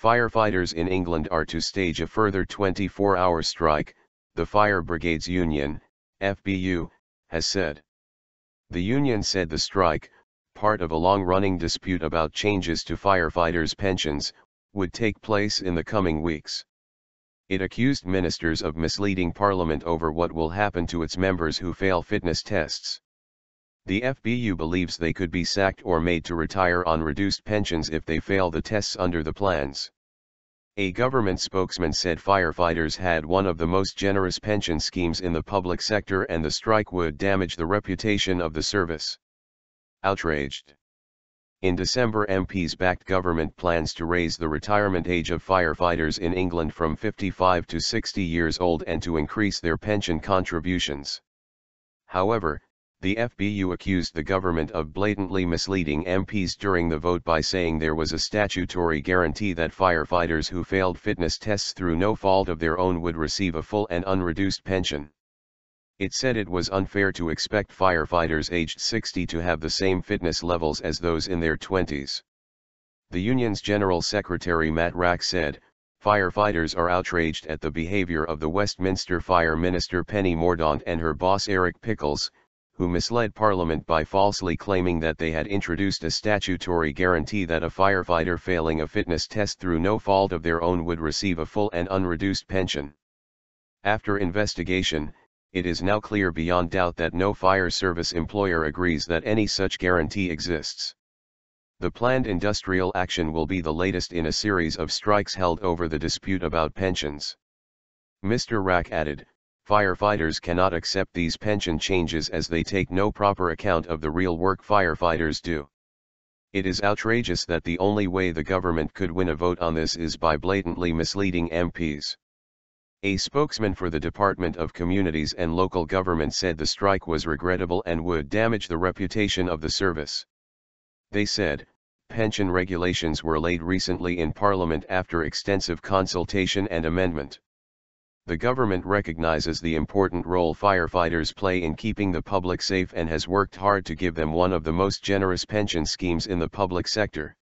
Firefighters in England are to stage a further 24-hour strike, the Fire Brigades Union, FBU, has said. The union said the strike, part of a long-running dispute about changes to firefighters' pensions, would take place in the coming weeks. It accused ministers of misleading Parliament over what will happen to its members who fail fitness tests. The FBU believes they could be sacked or made to retire on reduced pensions if they fail the tests under the plans. A government spokesman said firefighters had one of the most generous pension schemes in the public sector and the strike would damage the reputation of the service. Outraged. In December, MPs backed government plans to raise the retirement age of firefighters in England from 55 to 60 years old and to increase their pension contributions. However, the FBU accused the government of blatantly misleading MPs during the vote by saying there was a statutory guarantee that firefighters who failed fitness tests through no fault of their own would receive a full and unreduced pension. It said it was unfair to expect firefighters aged 60 to have the same fitness levels as those in their 20s. The union's General Secretary Matt Rack said, "Firefighters are outraged at the behavior of the Westminster Fire Minister Penny Mordaunt and her boss Eric Pickles, who misled Parliament by falsely claiming that they had introduced a statutory guarantee that a firefighter failing a fitness test through no fault of their own would receive a full and unreduced pension. After investigation, it is now clear beyond doubt that no fire service employer agrees that any such guarantee exists. The planned industrial action will be the latest in a series of strikes held over the dispute about pensions." Mr. Rack added, "Firefighters cannot accept these pension changes as they take no proper account of the real work firefighters do. It is outrageous that the only way the government could win a vote on this is by blatantly misleading MPs." A spokesman for the Department of Communities and Local Government said the strike was regrettable and would damage the reputation of the service. They said, "Pension regulations were laid recently in Parliament after extensive consultation and amendment. The government recognizes the important role firefighters play in keeping the public safe and has worked hard to give them one of the most generous pension schemes in the public sector.